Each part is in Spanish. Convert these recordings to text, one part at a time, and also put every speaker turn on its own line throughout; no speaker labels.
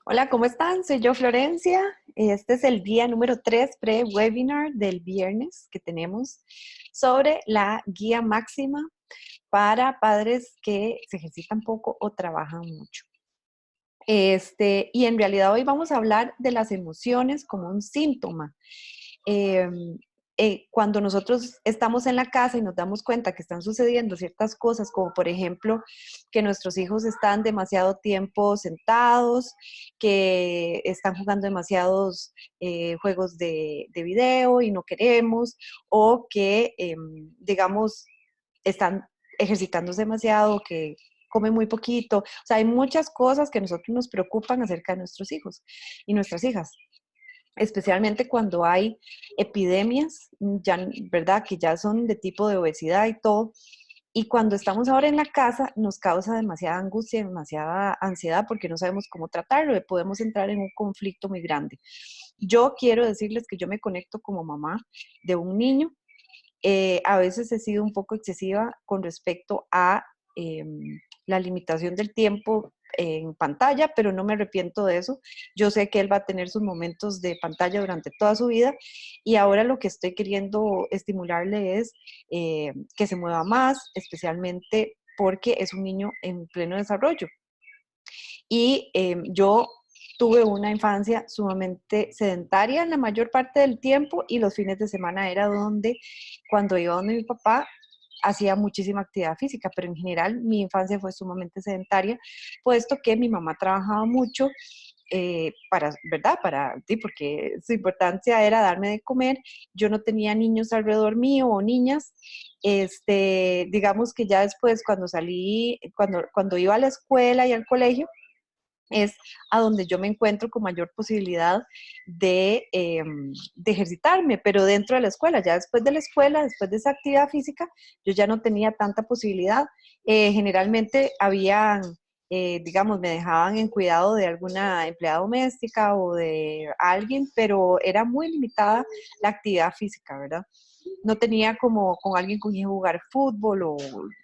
Hola, ¿cómo están? Soy yo, Florencia. Este es el día número 3 pre-webinar del viernes que tenemos sobre la guía máxima para padres que se ejercitan poco o trabajan mucho. Y en realidad hoy vamos a hablar de las emociones como un síntoma. Eh, Cuando nosotros estamos en la casa y nos damos cuenta que están sucediendo ciertas cosas, como por ejemplo que nuestros hijos están demasiado tiempo sentados, que están jugando demasiados juegos de video y no queremos, o que, digamos, están ejercitándose demasiado, que comen muy poquito. O sea, hay muchas cosas que a nosotros nos preocupan acerca de nuestros hijos y nuestras hijas, especialmente cuando hay epidemias, ya, ¿verdad? Que ya son de tipo de obesidad y todo. Y cuando estamos ahora en la casa, nos causa demasiada angustia, demasiada ansiedad, porque no sabemos cómo tratarlo, y podemos entrar en un conflicto muy grande. Yo quiero decirles que yo me conecto como mamá de un niño. A veces he sido un poco excesiva con respecto a eh, la limitación del tiempo en pantalla, pero no me arrepiento de eso. Yo sé que él va a tener sus momentos de pantalla durante toda su vida, y ahora lo que estoy queriendo estimularle es que se mueva más, especialmente porque es un niño en pleno desarrollo. Y yo tuve una infancia sumamente sedentaria en la mayor parte del tiempo, y los fines de semana era donde, cuando iba donde mi papá, hacía muchísima actividad física, pero en general mi infancia fue sumamente sedentaria, puesto que mi mamá trabajaba mucho, ¿verdad? Sí, porque su importancia era darme de comer. Yo no tenía niños alrededor mío o niñas. Digamos que ya después, cuando salí, cuando iba a la escuela y al colegio, es a donde yo me encuentro con mayor posibilidad de ejercitarme, pero dentro de la escuela. Ya después de la escuela, después de esa actividad física, yo ya no tenía tanta posibilidad. Generalmente habían, digamos, me dejaban en cuidado de alguna empleada doméstica o de alguien, pero era muy limitada la actividad física, ¿verdad? No tenía como con alguien con quien jugar fútbol o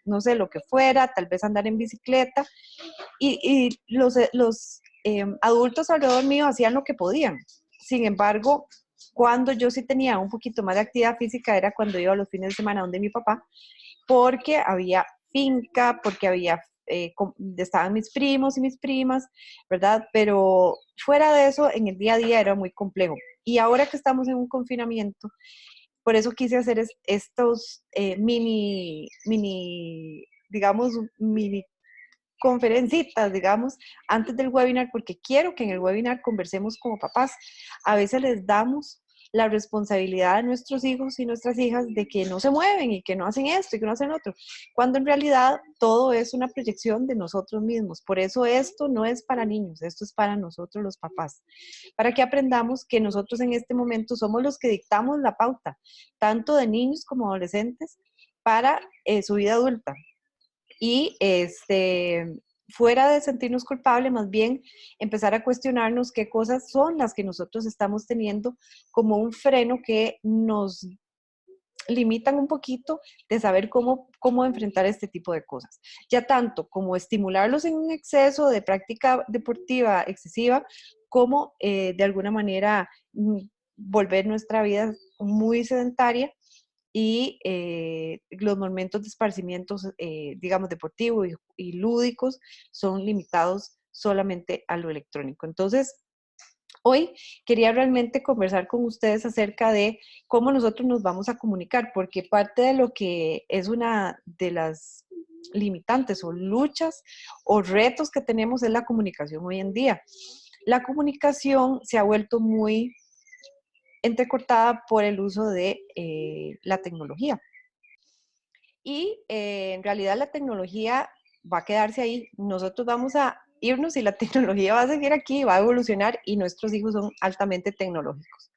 no sé, lo que fuera, tal vez andar en bicicleta, y los adultos alrededor mío hacían lo que podían. Sin embargo, cuando yo sí tenía un poquito más de actividad física era cuando iba los fines de semana donde mi papá, porque había finca, porque estaban mis primos y mis primas, ¿verdad? Pero fuera de eso, en el día a día era muy complejo. Y ahora que estamos en un confinamiento, por eso quise hacer estos digamos, mini conferencitas, digamos, antes del webinar, porque quiero que en el webinar conversemos como papás. A veces les damos la responsabilidad a nuestros hijos y nuestras hijas de que no se mueven y que no hacen esto y que no hacen otro, cuando en realidad todo es una proyección de nosotros mismos. Por eso esto no es para niños, esto es para nosotros los papás, para que aprendamos que nosotros en este momento somos los que dictamos la pauta, tanto de niños como adolescentes, para su vida adulta. Y fuera de sentirnos culpables, más bien empezar a cuestionarnos qué cosas son las que nosotros estamos teniendo como un freno que nos limitan un poquito de saber cómo enfrentar este tipo de cosas. Ya tanto como estimularlos en un exceso de práctica deportiva excesiva, como de alguna manera volver nuestra vida muy sedentaria, y los momentos de esparcimiento, digamos, deportivos y lúdicos son limitados solamente a lo electrónico. Entonces, hoy quería realmente conversar con ustedes acerca de cómo nosotros nos vamos a comunicar, porque parte de lo que es una de las limitantes o luchas o retos que tenemos es la comunicación hoy en día. La comunicación se ha vuelto muy entrecortada por el uso de la tecnología. Y en realidad la tecnología va a quedarse ahí. Nosotros vamos a irnos y la tecnología va a seguir aquí, va a evolucionar, y nuestros hijos son altamente tecnológicos.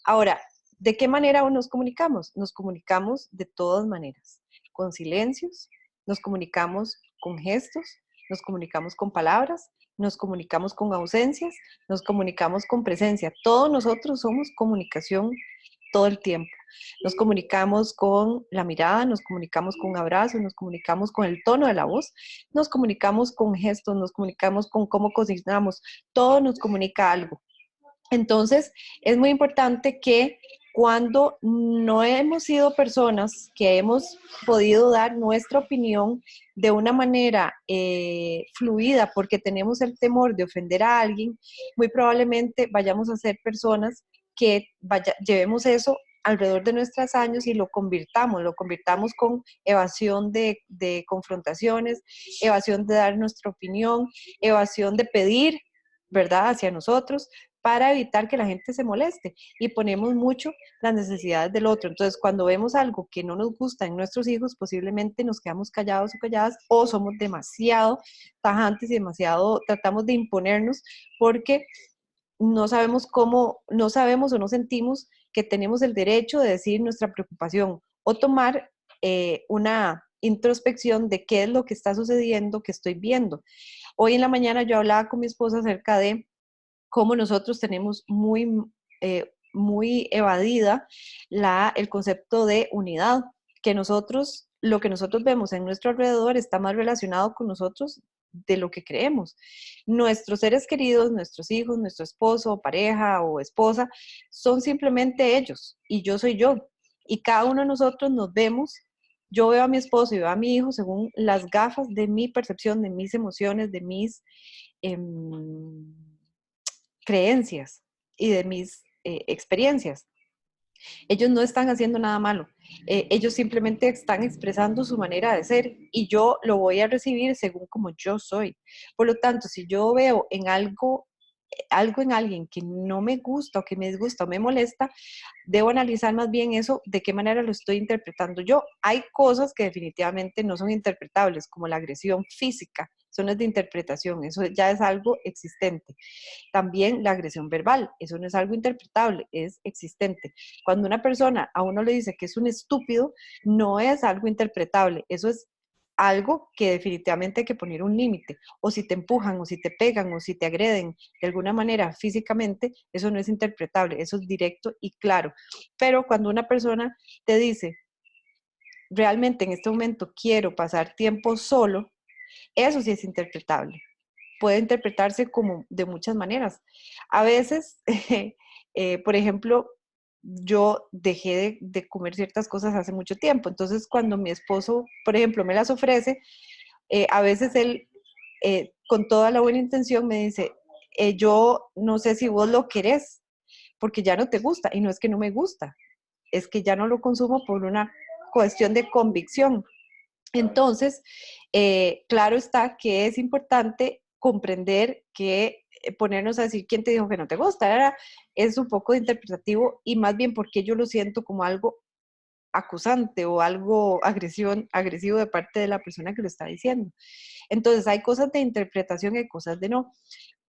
Ahora, ¿de qué manera nos comunicamos? Nos comunicamos de todas maneras, con silencios, nos comunicamos con gestos, nos comunicamos con palabras, nos comunicamos con ausencias, nos comunicamos con presencia. Todos nosotros somos comunicación todo el tiempo. Nos comunicamos con la mirada, nos comunicamos con un abrazo, nos comunicamos con el tono de la voz, nos comunicamos con gestos, nos comunicamos con cómo cocinamos, todo nos comunica algo. Entonces, es muy importante que cuando no hemos sido personas que hemos podido dar nuestra opinión de una manera fluida porque tenemos el temor de ofender a alguien, muy probablemente vayamos a ser personas que llevemos eso alrededor de nuestros años y lo convirtamos con evasión de confrontaciones, evasión de dar nuestra opinión, evasión de pedir, ¿verdad?, hacia nosotros, para evitar que la gente se moleste y ponemos mucho las necesidades del otro. Entonces, cuando vemos algo que no nos gusta en nuestros hijos, posiblemente nos quedamos callados o calladas o somos demasiado tajantes y demasiado tratamos de imponernos porque no sabemos cómo, no sabemos o no sentimos que tenemos el derecho de decir nuestra preocupación o tomar una introspección de qué es lo que está sucediendo, que estoy viendo. Hoy en la mañana yo hablaba con mi esposa acerca de cómo nosotros tenemos muy evadida el concepto de unidad, que nosotros, lo que nosotros vemos en nuestro alrededor está más relacionado con nosotros de lo que creemos. Nuestros seres queridos, nuestros hijos, nuestro esposo, pareja o esposa, son simplemente ellos y yo soy yo. Y cada uno de nosotros nos vemos, yo veo a mi esposo y veo a mi hijo según las gafas de mi percepción, de mis emociones, de mis creencias y de mis experiencias. Ellos no están haciendo nada malo. Ellos simplemente están expresando su manera de ser y yo lo voy a recibir según como yo soy. Por lo tanto, si yo veo en algo en alguien que no me gusta o que me disgusta o me molesta, debo analizar más bien eso, de qué manera lo estoy interpretando yo. Hay cosas que definitivamente no son interpretables, como la agresión física, eso no es de interpretación, eso ya es algo existente. También la agresión verbal, eso no es algo interpretable, es existente. Cuando una persona a uno le dice que es un estúpido, no es algo interpretable, eso es algo que definitivamente hay que poner un límite. O si te empujan, o si te pegan, o si te agreden de alguna manera físicamente, eso no es interpretable, eso es directo y claro. Pero cuando una persona te dice, realmente en este momento quiero pasar tiempo solo, eso sí es interpretable. Puede interpretarse como de muchas maneras. A veces, por ejemplo, yo dejé de comer ciertas cosas hace mucho tiempo, entonces cuando mi esposo, por ejemplo, me las ofrece, a veces él, con toda la buena intención, me dice, yo no sé si vos lo querés, porque ya no te gusta, y no es que no me gusta, es que ya no lo consumo por una cuestión de convicción. Entonces, claro está que es importante comprender que ponernos a decir quién te dijo que no te gusta, ahora es un poco interpretativo y más bien porque yo lo siento como algo acusante o algo agresivo de parte de la persona que lo está diciendo. Entonces, hay cosas de interpretación y hay cosas de no.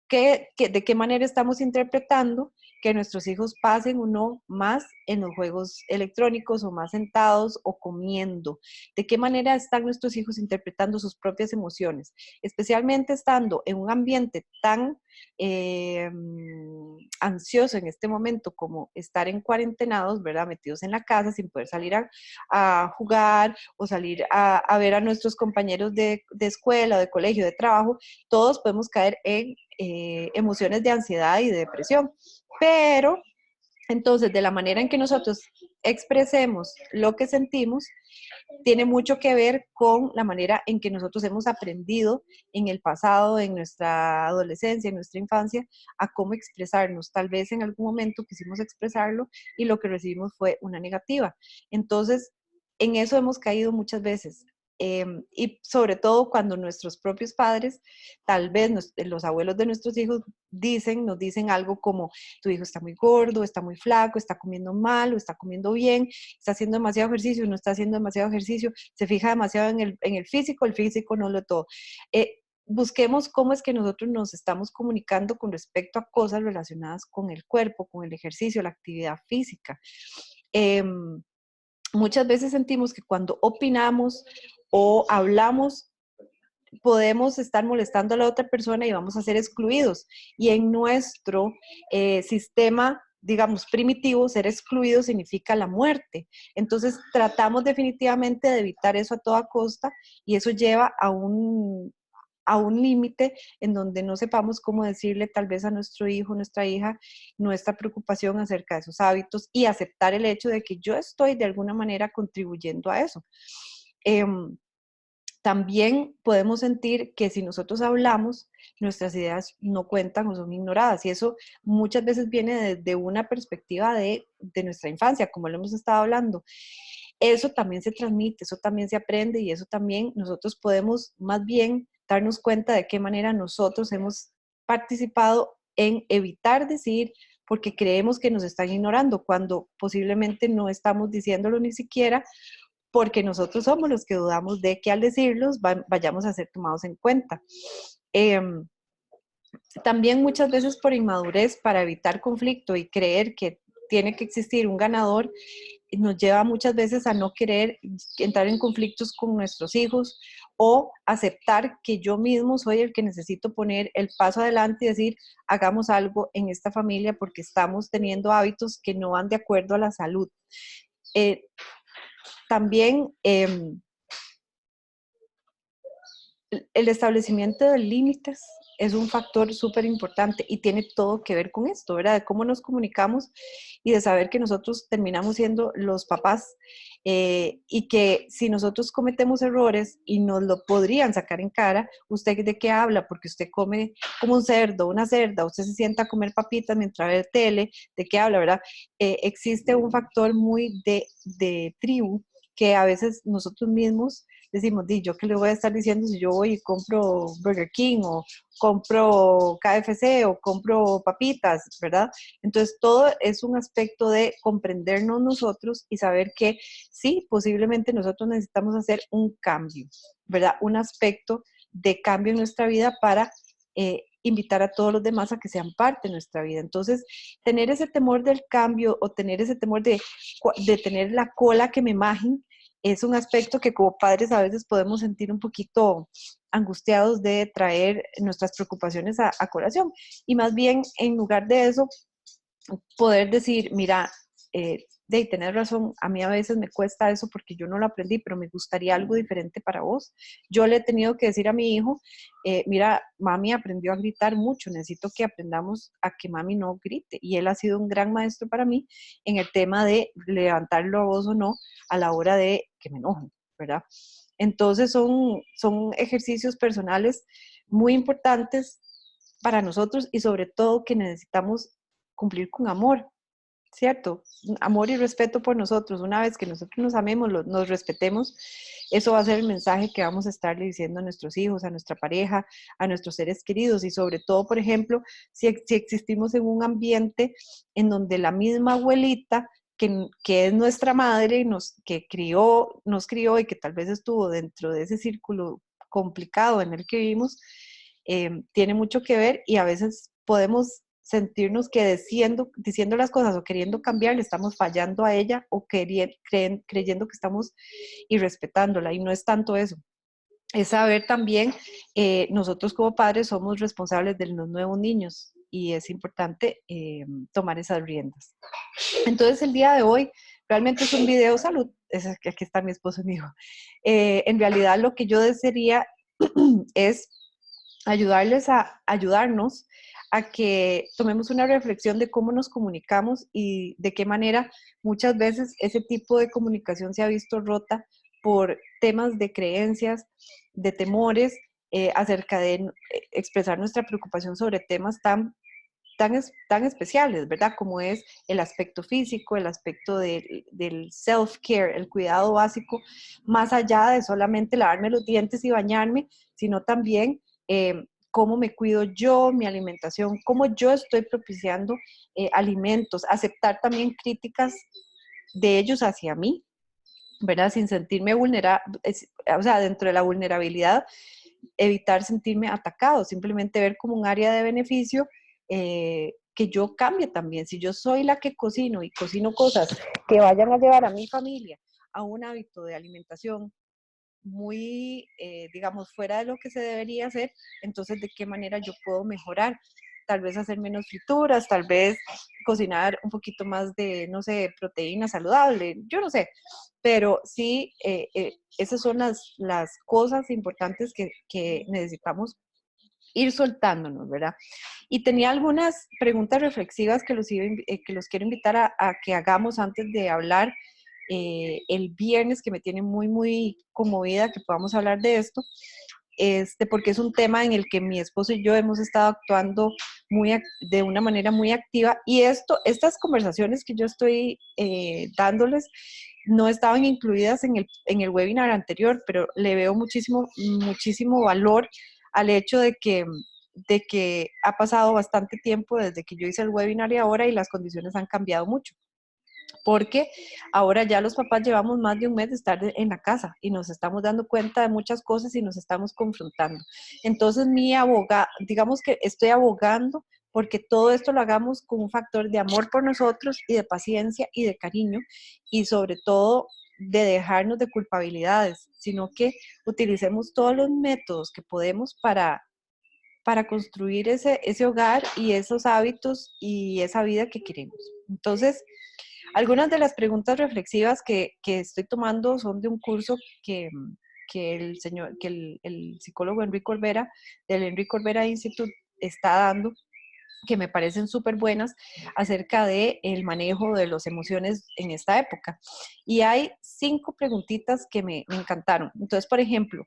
¿De qué manera estamos interpretando que nuestros hijos pasen o no más en los juegos electrónicos o más sentados o comiendo? ¿De qué manera están nuestros hijos interpretando sus propias emociones? Especialmente estando en un ambiente tan eh, ansioso en este momento como estar en cuarentenados, ¿verdad? Metidos en la casa sin poder salir a jugar o salir a ver a nuestros compañeros de escuela, de colegio, de trabajo, todos podemos caer en emociones de ansiedad y de depresión. Pero entonces, de la manera en que nosotros expresemos lo que sentimos, tiene mucho que ver con la manera en que nosotros hemos aprendido en el pasado, en nuestra adolescencia, en nuestra infancia, a cómo expresarnos. Tal vez en algún momento quisimos expresarlo y lo que recibimos fue una negativa. Entonces, en eso hemos caído muchas veces. Y sobre todo cuando nuestros propios padres, tal vez los abuelos de nuestros hijos nos dicen algo como, tu hijo está muy gordo, está muy flaco, está comiendo mal o está comiendo bien, está haciendo demasiado ejercicio, no está haciendo demasiado ejercicio, se fija demasiado en el físico no lo todo. Busquemos cómo es que nosotros nos estamos comunicando con respecto a cosas relacionadas con el cuerpo, con el ejercicio, la actividad física. Muchas veces sentimos que cuando opinamos o hablamos, podemos estar molestando a la otra persona y vamos a ser excluidos. Y en nuestro sistema digamos, primitivo, ser excluido significa la muerte. Entonces tratamos definitivamente de evitar eso a toda costa y eso lleva a un límite en donde no sepamos cómo decirle tal vez a nuestro hijo, nuestra hija, nuestra preocupación acerca de sus hábitos y aceptar el hecho de que yo estoy de alguna manera contribuyendo a eso. También podemos sentir que si nosotros hablamos, nuestras ideas no cuentan o son ignoradas. Y eso muchas veces viene desde una perspectiva de nuestra infancia, como lo hemos estado hablando. Eso también se transmite, eso también se aprende y eso también nosotros podemos más bien darnos cuenta de qué manera nosotros hemos participado en evitar decir porque creemos que nos están ignorando, cuando posiblemente no estamos diciéndolo ni siquiera porque nosotros somos los que dudamos de que al decirlos vayamos a ser tomados en cuenta. Eh, También muchas veces por inmadurez, para evitar conflicto y creer que tiene que existir un ganador, nos lleva muchas veces a no querer entrar en conflictos con nuestros hijos o aceptar que yo mismo soy el que necesito poner el paso adelante y decir, hagamos algo en esta familia porque estamos teniendo hábitos que no van de acuerdo a la salud. También el establecimiento de límites es un factor súper importante y tiene todo que ver con esto, ¿verdad? De cómo nos comunicamos y de saber que nosotros terminamos siendo los papás y que si nosotros cometemos errores y nos lo podrían sacar en cara, ¿usted de qué habla? Porque usted come como un cerdo, una cerda, usted se sienta a comer papitas mientras ve tele, ¿de qué habla, verdad? Existe un factor muy de tribu que a veces nosotros mismos decimos, yo qué le voy a estar diciendo si yo voy y compro Burger King o compro KFC o compro papitas, ¿verdad? Entonces todo es un aspecto de comprendernos nosotros y saber que sí, posiblemente nosotros necesitamos hacer un cambio, ¿verdad? Un aspecto de cambio en nuestra vida para invitar a todos los demás a que sean parte de nuestra vida. Entonces, tener ese temor del cambio o tener ese temor de tener la cola que me majen, es un aspecto que como padres a veces podemos sentir un poquito angustiados de traer nuestras preocupaciones a colación. Y más bien, en lugar de eso, poder decir, mira, de tener razón, a mí a veces me cuesta eso porque yo no lo aprendí, pero me gustaría algo diferente para vos. Yo le he tenido que decir a mi hijo, mira, mami aprendió a gritar mucho, necesito que aprendamos a que mami no grite. Y él ha sido un gran maestro para mí en el tema de levantar la voz o no a la hora de que me enojen, ¿verdad? Entonces son ejercicios personales muy importantes para nosotros y sobre todo que necesitamos cumplir con amor, ¿cierto? Amor y respeto por nosotros. Una vez que nosotros nos amemos, nos respetemos, eso va a ser el mensaje que vamos a estarle diciendo a nuestros hijos, a nuestra pareja, a nuestros seres queridos y sobre todo, por ejemplo, si existimos en un ambiente en donde la misma abuelita que es nuestra madre, nos crió y que tal vez estuvo dentro de ese círculo complicado en el que vivimos, tiene mucho que ver y a veces podemos sentirnos que diciendo las cosas o queriendo cambiar, le estamos fallando a ella o creyendo que estamos irrespetándola y no es tanto eso. Es saber también, nosotros como padres somos responsables de los nuevos niños y es importante tomar esas riendas. Entonces el día de hoy realmente es un video salud, aquí está mi esposo y mi hijo. En realidad lo que yo desearía es ayudarnos a que tomemos una reflexión de cómo nos comunicamos y de qué manera muchas veces ese tipo de comunicación se ha visto rota por temas de creencias, de temores, acerca de expresar nuestra preocupación sobre temas tan especiales, ¿verdad? Como es el aspecto físico, el aspecto del self-care, el cuidado básico, más allá de solamente lavarme los dientes y bañarme, sino también cómo me cuido yo, mi alimentación, cómo yo estoy propiciando alimentos, aceptar también críticas de ellos hacia mí, ¿verdad? Sin sentirme vulnerable, o sea, dentro de la vulnerabilidad, evitar sentirme atacado, simplemente ver como un área de beneficio que yo cambie también. Si yo soy la que cocino y cocino cosas que vayan a llevar a mi familia a un hábito de alimentación muy, digamos, fuera de lo que se debería hacer, entonces, ¿de qué manera yo puedo mejorar? tal vez hacer menos frituras, tal vez cocinar un poquito más de, no sé, proteína saludable, yo no sé, pero sí, esas son las cosas importantes que necesitamos ir soltándonos, ¿verdad? Y tenía algunas preguntas reflexivas que los quiero invitar a que hagamos antes de hablar el viernes, que me tiene muy, muy conmovida que podamos hablar de esto, porque es un tema en el que mi esposo y yo hemos estado actuando de una manera muy activa, y estas conversaciones que yo estoy dándoles no estaban incluidas en el webinar anterior, pero le veo muchísimo, muchísimo valor al hecho de que ha pasado bastante tiempo desde que yo hice el webinar y ahora, y las condiciones han cambiado mucho, porque ahora ya los papás llevamos más de un mes de estar en la casa y nos estamos dando cuenta de muchas cosas y nos estamos confrontando. Entonces, digamos que estoy abogando porque todo esto lo hagamos con un factor de amor por nosotros y de paciencia y de cariño, y sobre todo de dejarnos de culpabilidades, sino que utilicemos todos los métodos que podemos para construir ese hogar y esos hábitos y esa vida que queremos. Entonces, algunas de las preguntas reflexivas que estoy tomando son de un curso que el psicólogo Enrique Olvera, del Enrique Olvera Institute, está dando, que me parecen súper buenas, acerca del manejo de las emociones en esta época. Y hay 5 preguntitas que me encantaron. Entonces, por ejemplo,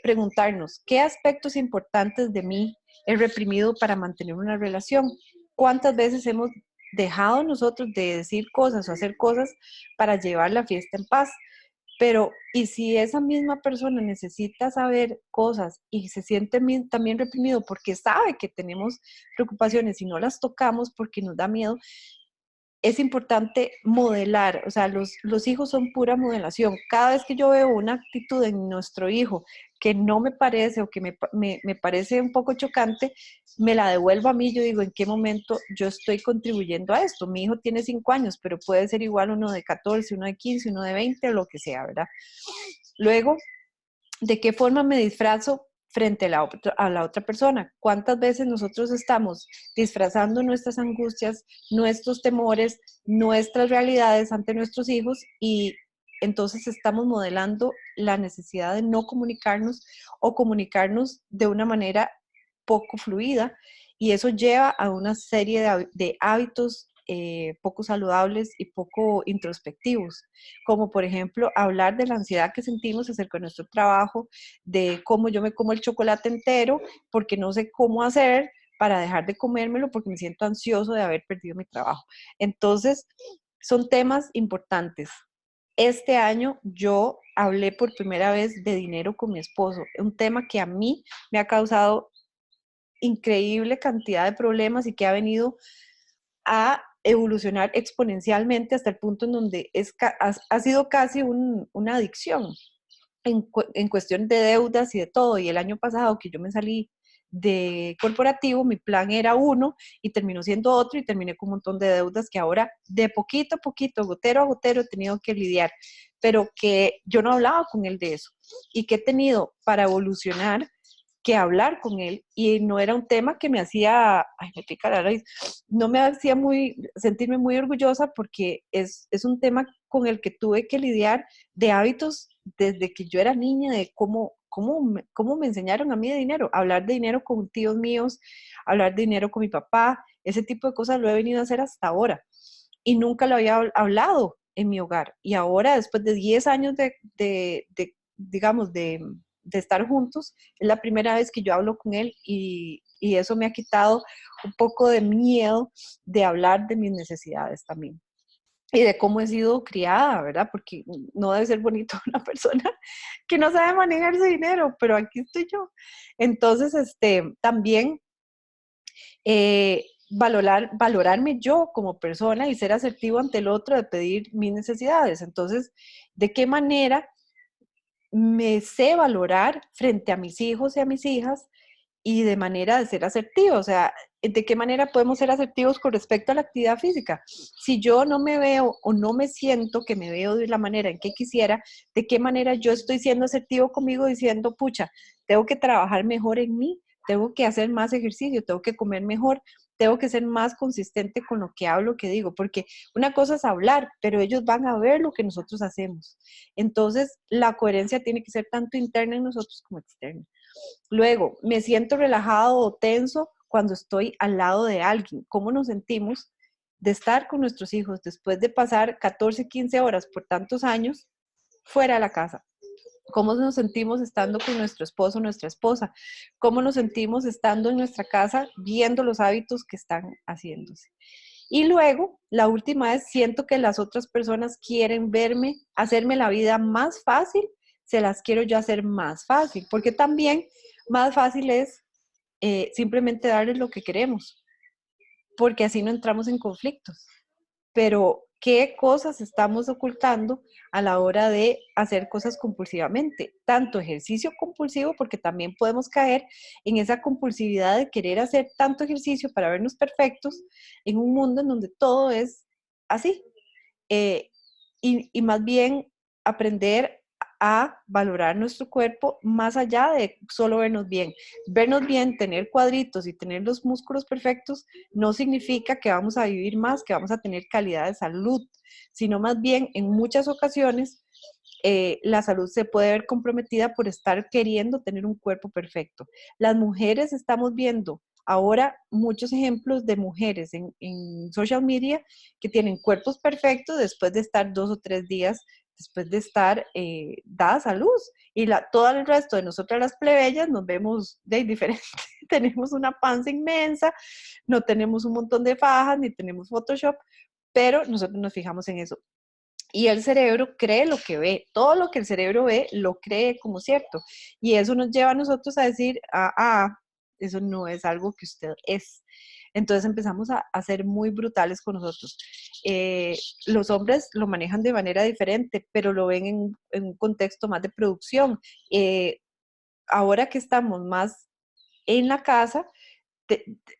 preguntarnos, ¿qué aspectos importantes de mí he reprimido para mantener una relación? ¿Cuántas veces hemos dejado nosotros de decir cosas o hacer cosas para llevar la fiesta en paz? Pero, ¿y si esa misma persona necesita saber cosas y se siente también reprimido porque sabe que tenemos preocupaciones y no las tocamos porque nos da miedo? Es importante modelar, o sea, los hijos son pura modelación. Cada vez que yo veo una actitud en nuestro hijo que no me parece o que me parece un poco chocante, me la devuelvo a mí. Yo digo, ¿en qué momento yo estoy contribuyendo a esto? Mi hijo tiene 5 años, pero puede ser igual uno de 14, uno de 15, uno de 20, o lo que sea, ¿verdad? Luego, ¿de qué forma me disfrazo frente a la otra persona? ¿Cuántas veces nosotros estamos disfrazando nuestras angustias, nuestros temores, nuestras realidades ante nuestros hijos, y entonces estamos modelando la necesidad de no comunicarnos o comunicarnos de una manera poco fluida, y eso lleva a una serie de hábitos poco saludables y poco introspectivos, como por ejemplo hablar de la ansiedad que sentimos acerca de nuestro trabajo, de cómo yo me como el chocolate entero porque no sé cómo hacer para dejar de comérmelo porque me siento ansioso de haber perdido mi trabajo. Entonces, son temas importantes. Este año yo hablé por primera vez de dinero con mi esposo, un tema que a mí me ha causado increíble cantidad de problemas y que ha venido a evolucionar exponencialmente hasta el punto en donde ha sido casi una adicción en cuestión de deudas y de todo. Y el año pasado que yo me salí de corporativo, mi plan era uno y terminó siendo otro, y terminé con un montón de deudas que ahora de poquito a poquito, gotero a gotero, he tenido que lidiar, pero que yo no hablaba con él de eso, y que he tenido para evolucionar que hablar con él, y no era un tema que me hacía, ay, me pica la nariz, no me hacía sentirme muy orgullosa, porque es un tema con el que tuve que lidiar, de hábitos desde que yo era niña, de cómo me enseñaron a mí de dinero, hablar de dinero con tíos míos, hablar de dinero con mi papá, ese tipo de cosas lo he venido a hacer hasta ahora, y nunca lo había hablado en mi hogar. Y ahora, después de 10 años digamos, de estar juntos, es la primera vez que yo hablo con él, y eso me ha quitado un poco de miedo de hablar de mis necesidades también. Y de cómo he sido criada, ¿verdad? Porque no debe ser bonito una persona que no sabe manejar su dinero, pero aquí estoy yo. Entonces, también valorarme yo como persona y ser asertivo ante el otro de pedir mis necesidades. Entonces, ¿de qué manera me sé valorar frente a mis hijos y a mis hijas, y de manera de ser asertivo? O sea, ¿de qué manera podemos ser asertivos con respecto a la actividad física? Si yo no me veo o no me siento que me veo de la manera en que quisiera, ¿de qué manera yo estoy siendo asertivo conmigo diciendo, pucha, tengo que trabajar mejor en mí tengo que hacer más ejercicio, tengo que comer mejor, tengo que ser más consistente con lo que hablo, que digo, porque una cosa es hablar, pero ellos van a ver lo que nosotros hacemos. Entonces, la coherencia tiene que ser tanto interna en nosotros como externa. Luego, me siento relajado o tenso cuando estoy al lado de alguien. ¿Cómo nos sentimos de estar con nuestros hijos después de pasar 14, 15 horas por tantos años fuera de la casa? ¿Cómo nos sentimos estando con nuestro esposo o nuestra esposa? ¿Cómo nos sentimos estando en nuestra casa viendo los hábitos que están haciéndose? Y luego, la última es, siento que las otras personas quieren verme, hacerme la vida más fácil, se las quiero yo hacer más fácil, porque también más fácil es simplemente darles lo que queremos, porque así no entramos en conflictos. Pero, ¿qué cosas estamos ocultando a la hora de hacer cosas compulsivamente? Tanto ejercicio compulsivo, porque también podemos caer en esa compulsividad de querer hacer tanto ejercicio para vernos perfectos en un mundo en donde todo es así. Eh, y más bien aprender a valorar nuestro cuerpo más allá de solo vernos bien. Vernos bien, tener cuadritos y tener los músculos perfectos no significa que vamos a vivir más, que vamos a tener calidad de salud, sino más bien en muchas ocasiones la salud se puede ver comprometida por estar queriendo tener un cuerpo perfecto. Las mujeres estamos viendo ahora muchos ejemplos de mujeres en social media que tienen cuerpos perfectos después de estar 2 o 3 días, después de estar dadas a luz. Y todo el resto de nosotras las plebeyas nos vemos de diferente. Tenemos una panza inmensa, no tenemos un montón de fajas, ni tenemos Photoshop, pero nosotros nos fijamos en eso. Y el cerebro cree lo que ve, todo lo que el cerebro ve lo cree como cierto. Y eso nos lleva a nosotros a decir, eso no es algo que usted es. Entonces empezamos a ser muy brutales con nosotros. Los hombres lo manejan de manera diferente, pero lo ven en un contexto más de producción. Ahora que estamos más en la casa,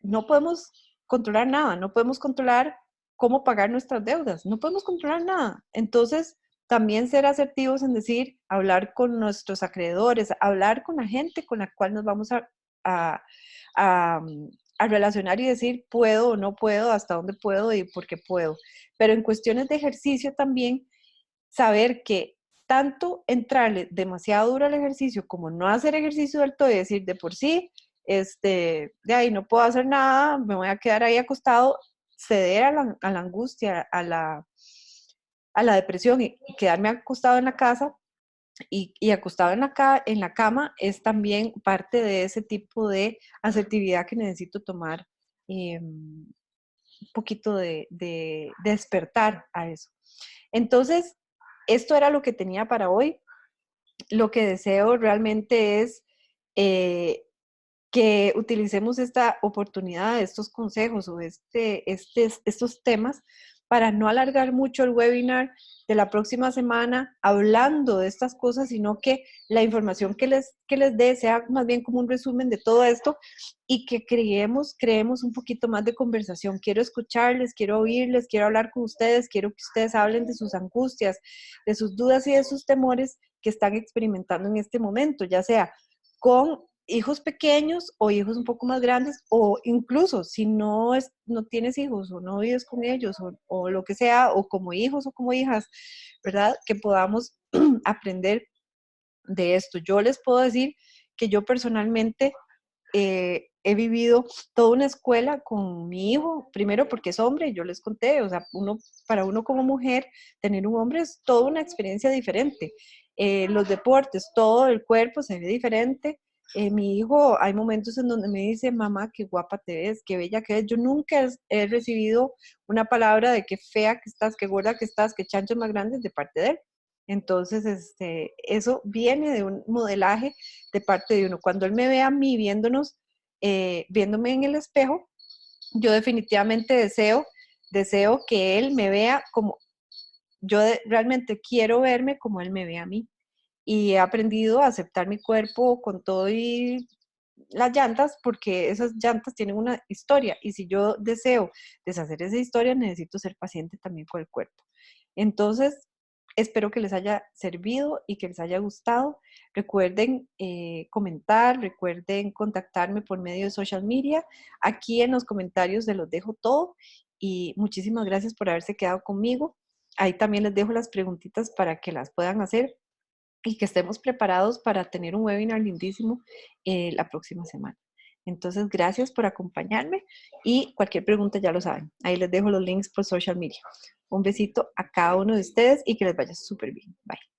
no podemos controlar nada, no podemos controlar cómo pagar nuestras deudas, no podemos controlar nada. Entonces, también ser asertivos en decir, hablar con nuestros acreedores, hablar con la gente con la cual nos vamos a, a, a relacionar y decir, puedo o no puedo, hasta dónde puedo y por qué puedo. Pero en cuestiones de ejercicio también, saber que tanto entrarle demasiado duro al ejercicio como no hacer ejercicio del todo y decir de por sí, de ahí no puedo hacer nada, me voy a quedar ahí acostado, ceder a la angustia, a la depresión y quedarme acostado en la casa y acostado en la cama es también parte de ese tipo de asertividad que necesito tomar un poquito de despertar a eso. Entonces, esto era lo que tenía para hoy. Lo que deseo realmente es que utilicemos esta oportunidad, estos consejos o estos temas para no alargar mucho el webinar de la próxima semana hablando de estas cosas, sino que la información que les dé sea más bien como un resumen de todo esto y que creemos un poquito más de conversación. Quiero escucharles, quiero oírles, quiero hablar con ustedes, quiero que ustedes hablen de sus angustias, de sus dudas y de sus temores que están experimentando en este momento, ya sea con hijos pequeños o hijos un poco más grandes, o incluso si no tienes hijos o no vives con ellos o lo que sea, o como hijos o como hijas, ¿verdad? Que podamos aprender de esto. Yo les puedo decir que yo personalmente he vivido toda una escuela con mi hijo, primero porque es hombre, yo les conté, o sea, para uno como mujer, tener un hombre es toda una experiencia diferente. Los deportes, todo el cuerpo se ve diferente. Mi hijo, hay momentos en donde me dice, mamá, qué guapa te ves, qué bella que ves. Yo nunca he recibido una palabra de qué fea que estás, qué gorda que estás, qué chanchos más grandes de parte de él. Entonces, eso viene de un modelaje de parte de uno. Cuando él me ve a mí viéndome en el espejo, yo definitivamente deseo que él me vea como realmente quiero verme como él me ve a mí. Y he aprendido a aceptar mi cuerpo con todo y las llantas, porque esas llantas tienen una historia. Y si yo deseo deshacer esa historia, necesito ser paciente también con el cuerpo. Entonces, Espero que les haya servido y que les haya gustado. Recuerden comentar, recuerden contactarme por medio de social media. Aquí en los comentarios se los dejo todo y muchísimas gracias por haberse quedado conmigo. Ahí también les dejo las preguntitas para que las puedan hacer y que estemos preparados para tener un webinar lindísimo la próxima semana. Entonces, gracias por acompañarme y cualquier pregunta ya lo saben. Ahí les dejo los links por social media. Un besito a cada uno de ustedes y que les vaya súper bien. Bye.